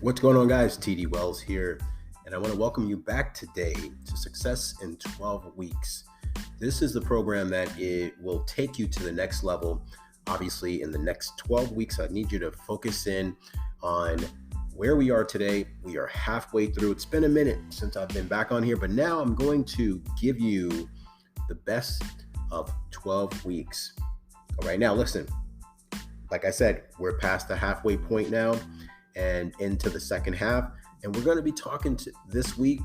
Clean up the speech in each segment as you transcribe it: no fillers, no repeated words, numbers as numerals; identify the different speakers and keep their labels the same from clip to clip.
Speaker 1: What's going on, guys? TD Wells here, and I want to welcome you back today to Success in 12 Weeks. This is the program that it will take you to the next level. Obviously, in the next 12 weeks, I need you to focus in on where we are today. We are halfway through. It's been a minute since I've been back on here, but now I'm going to give you the best of 12 weeks. All right, now listen, like I said, we're past the halfway point now and into the second half. And we're going to be talking this week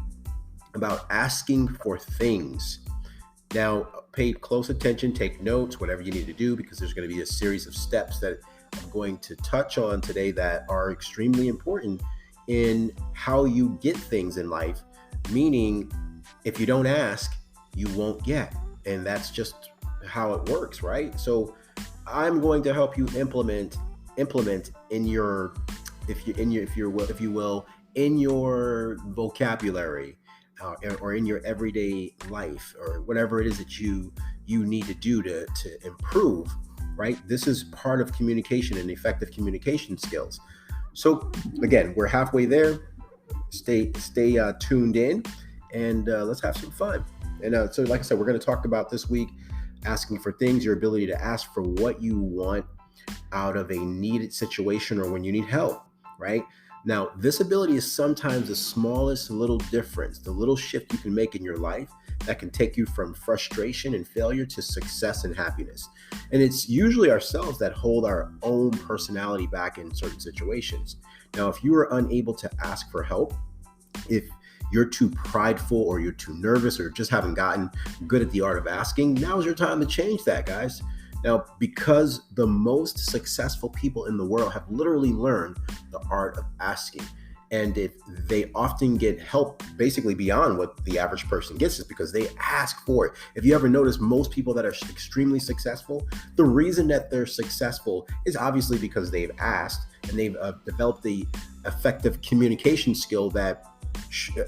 Speaker 1: about asking for things. Now, pay close attention, take notes, whatever you need to do, because there's going to be a series of steps that I'm going to touch on today that are extremely important in how you get things in life. Meaning, if you don't ask, you won't get. And that's just how it works, right? So I'm going to help you implement in your if you will, in your vocabulary or in your everyday life, or whatever it is that you need to do to improve, right? This is part of communication and effective communication skills. So again, we're halfway there. Stay tuned in, and let's have some fun. And so, like I said, we're going to talk about this week asking for things, your ability to ask for what you want out of a needed situation or when you need help. Right? Now, this ability is sometimes the smallest little difference, the little shift you can make in your life that can take you from frustration and failure to success and happiness. And it's usually ourselves that hold our own personality back in certain situations. Now, if you are unable to ask for help, if you're too prideful or you're too nervous or just haven't gotten good at the art of asking, now's your time to change that, guys. Now, because the most successful people in the world have literally learned the art of asking, and if they often get help basically beyond what the average person gets, is because they ask for it. If you ever notice, most people that are extremely successful, the reason that they're successful is obviously because they've asked and they've developed the effective communication skill that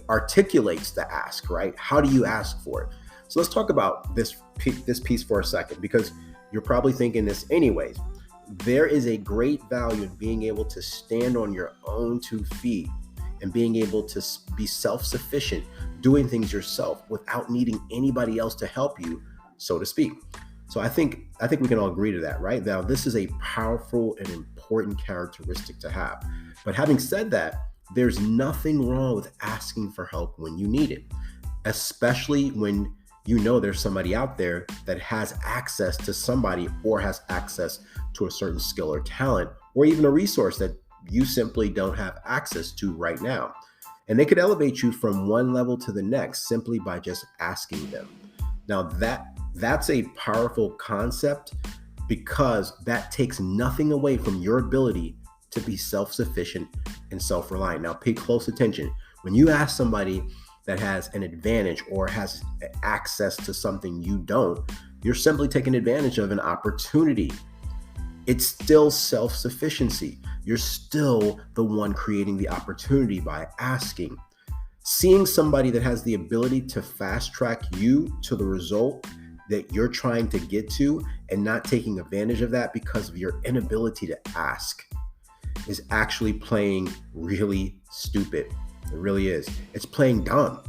Speaker 1: articulates the ask, right? How do you ask for it? So let's talk about this piece for a second, because you're probably thinking this anyways. There is a great value in being able to stand on your own 2 feet and being able to be self-sufficient, doing things yourself without needing anybody else to help you, so to speak. So I think we can all agree to that, right? Now, this is a powerful and important characteristic to have. But having said that, there's nothing wrong with asking for help when you need it, especially when you know there's somebody out there that has access to somebody or has access to a certain skill or talent, or even a resource that you simply don't have access to right now. And they could elevate you from one level to the next simply by just asking them. Now, that's a powerful concept, because that takes nothing away from your ability to be self-sufficient and self-reliant. Now, pay close attention. When you ask somebody that has an advantage or has access to something you don't, you're simply taking advantage of an opportunity. It's still self-sufficiency. You're still the one creating the opportunity by asking. Seeing somebody that has the ability to fast track you to the result that you're trying to get to and not taking advantage of that because of your inability to ask is actually playing really stupid. It really is. It's playing dumb.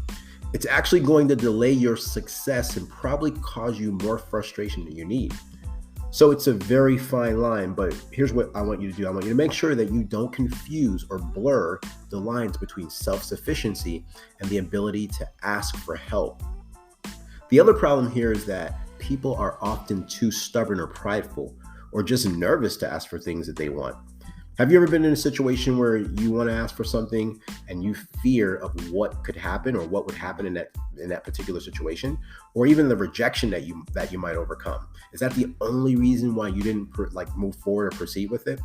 Speaker 1: It's actually going to delay your success and probably cause you more frustration than you need. So it's a very fine line, but here's what I want you to do. I want you to make sure that you don't confuse or blur the lines between self-sufficiency and the ability to ask for help. The other problem here is that people are often too stubborn or prideful or just nervous to ask for things that they want. Have you ever been in a situation where you want to ask for something and you fear of what could happen or what would happen in that particular situation, or even the rejection that you might overcome? Is that the only reason why you didn't move forward or proceed with it?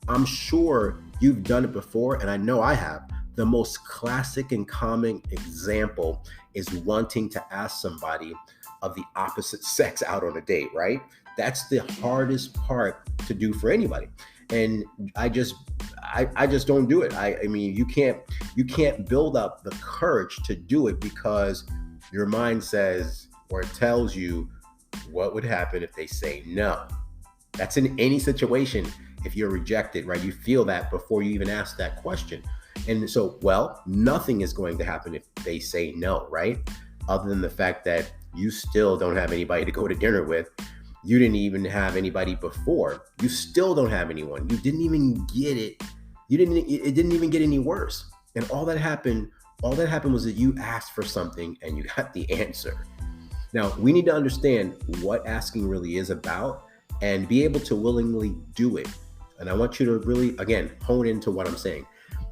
Speaker 1: I'm sure you've done it before, and I know I have. The most classic and common example is wanting to ask somebody of the opposite sex out on a date, right? That's the hardest part to do for anybody. And I just don't do it. I mean, you can't build up the courage to do it because your mind says or tells you what would happen if they say no. That's in any situation. If you're rejected, right? You feel that before you even ask that question. And so, well, nothing is going to happen if they say no, right? Other than the fact that you still don't have anybody to go to dinner with. You didn't even have anybody before. You still don't have anyone. You didn't even get it. It didn't even get any worse. And all that happened was that you asked for something and you got the answer. Now, we need to understand what asking really is about and be able to willingly do it. And I want you to really, again, hone into what I'm saying.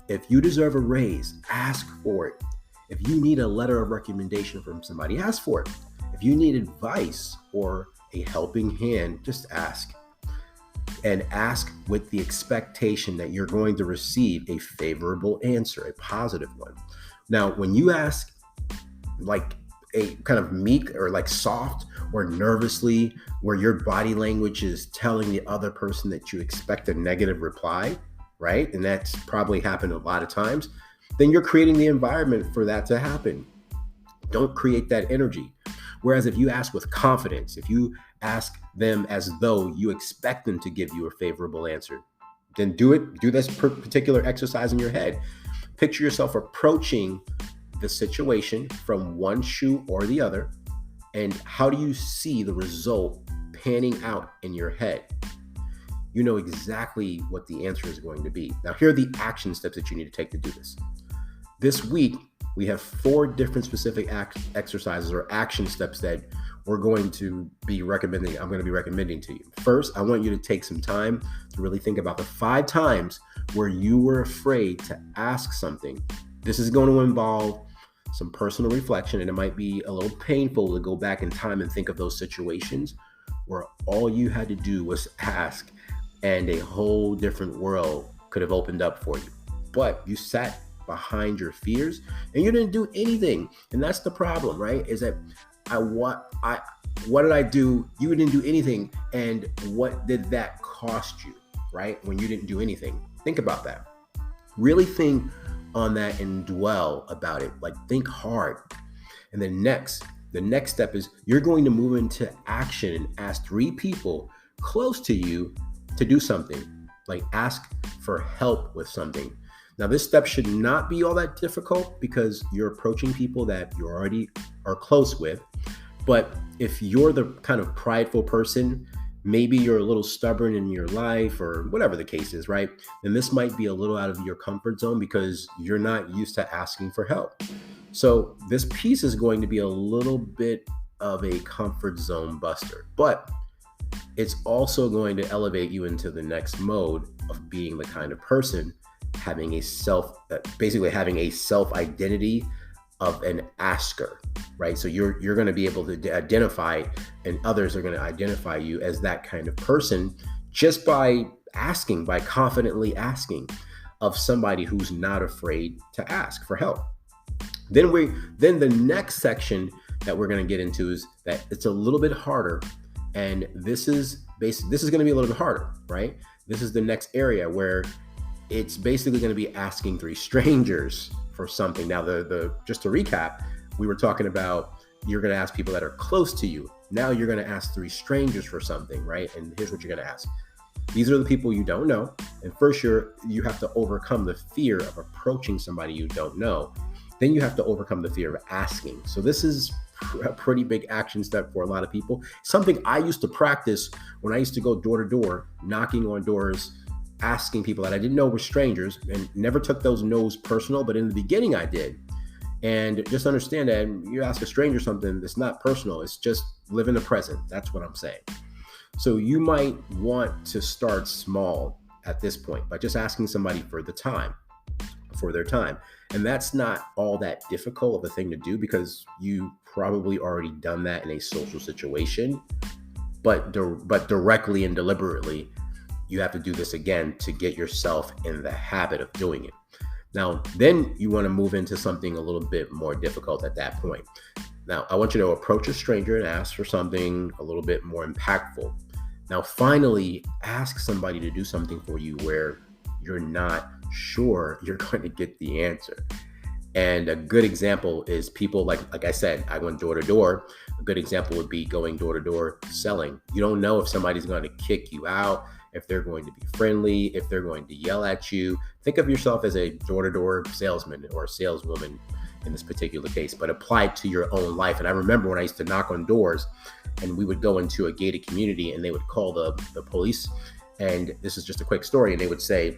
Speaker 1: If you deserve a raise, ask for it. If you need a letter of recommendation from somebody, ask for it. If you need advice or a helping hand, just ask. And ask with the expectation that you're going to receive a favorable answer, a positive one. Now, when you ask like a kind of meek or like soft or nervously, where your body language is telling the other person that you expect a negative reply, right? And that's probably happened a lot of times, then you're creating the environment for that to happen. Don't create that energy. Whereas if you ask with confidence, if you ask them as though you expect them to give you a favorable answer, then do this particular exercise in your head. Picture yourself approaching the situation from one shoe or the other, and how do you see the result panning out in your head? You know exactly what the answer is going to be. Now, here are the action steps that you need to take to do this. This week, we have 4 different specific exercises or action steps that I'm going to be recommending to you. First, I want you to take some time to really think about the 5 times where you were afraid to ask something. This is going to involve some personal reflection, and it might be a little painful to go back in time and think of those situations where all you had to do was ask and a whole different world could have opened up for you. But you sat behind your fears and you didn't do anything. And that's the problem, right? Is that what did I do? You didn't do anything. And what did that cost you, right? When you didn't do anything. Think about that. Really think on that and dwell about it. Like, think hard. And then the next step is you're going to move into action and ask 3 people close to you to do something. Like, ask for help with something. Now, this step should not be all that difficult because you're approaching people that you already are close with. But if you're the kind of prideful person, maybe you're a little stubborn in your life or whatever the case is, right? Then this might be a little out of your comfort zone because you're not used to asking for help. So this piece is going to be a little bit of a comfort zone buster, but it's also going to elevate you into the next mode of being the kind of person having a self identity of an asker, right? So you're going to be able to identify, and others are going to identify you as that kind of person just by confidently asking of somebody who's not afraid to ask for help. Then the next section that we're going to get into is that it's a little bit harder, and this is going to be a little bit harder, right? This is the next area where it's basically going to be asking 3 strangers for something. Now, just to recap, we were talking about you're going to ask people that are close to you. Now you're going to ask 3 strangers for something, right? And here's what you're going to ask. These are the people you don't know. And first, you have to overcome the fear of approaching somebody you don't know. Then you have to overcome the fear of asking. So this is a pretty big action step for a lot of people. Something I used to practice when I used to go door to door, knocking on doors, asking people that I didn't know were strangers, and never took those no's personal. But in the beginning I did. And just understand that you ask a stranger something that's not personal. It's just live in the present. That's what I'm saying. So you might want to start small at this point by just asking somebody for their time. And that's not all that difficult of a thing to do because you probably already done that in a social situation, but directly and deliberately, you have to do this again to get yourself in the habit of doing it. Now, then you want to move into something a little bit more difficult at that point. Now, I want you to approach a stranger and ask for something a little bit more impactful. Now, finally, ask somebody to do something for you where you're not sure you're going to get the answer. And a good example is people like I said, I went door to door. A good example would be going door to door selling. You don't know if somebody's going to kick you out if they're going to be friendly, if they're going to yell at you. Think of yourself as a door-to-door salesman or saleswoman in this particular case, but apply it to your own life. And I remember when I used to knock on doors and we would go into a gated community and they would call the police. And this is just a quick story. And they would say,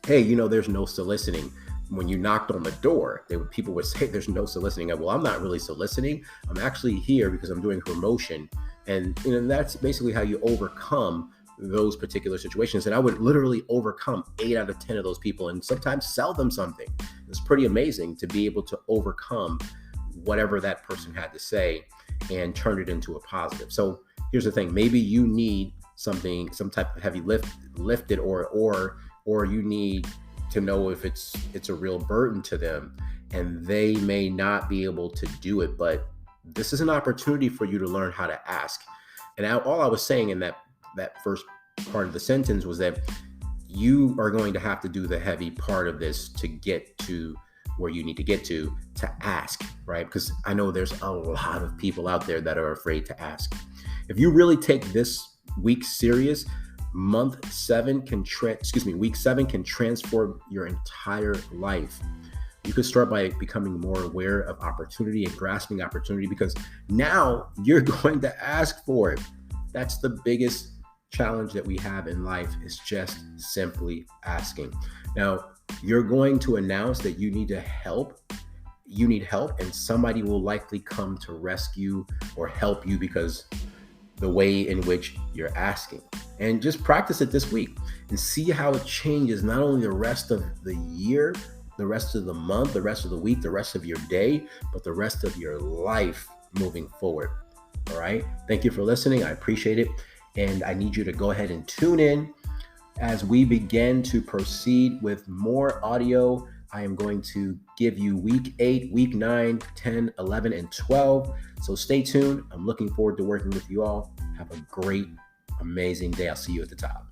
Speaker 1: hey, there's no soliciting. When you knocked on the door, people would say there's no soliciting. Well, I'm not really soliciting. I'm actually here because I'm doing promotion. And that's basically how you overcome those particular situations. And I would literally overcome 8 out of 10 of those people and sometimes sell them something. It's pretty amazing to be able to overcome whatever that person had to say and turn it into a positive. So here's the thing. Maybe you need some type of heavy lifted or you need to know if it's a real burden to them, and they may not be able to do it, but this is an opportunity for you to learn how to ask. And all I was saying in that first part of the sentence was that you are going to have to do the heavy part of this to get to where you need to get to ask, right? Because I know there's a lot of people out there that are afraid to ask. If you really take this week serious, week 7 can transform your entire life. You could start by becoming more aware of opportunity and grasping opportunity, because now you're going to ask for it. That's the biggest challenge that we have in life, is just simply asking. Now, you're going to announce that you need help, and somebody will likely come to rescue or help you because the way in which you're asking. And just practice it this week and see how it changes not only the rest of the year, the rest of the month, the rest of the week, the rest of your day, but the rest of your life moving forward. All right. Thank you for listening. I appreciate it. And I need you to go ahead and tune in as we begin to proceed with more audio. I am going to give you week 8, week 9, 10, 11, and 12. So stay tuned. I'm looking forward to working with you all. Have a great, amazing day. I'll see you at the top.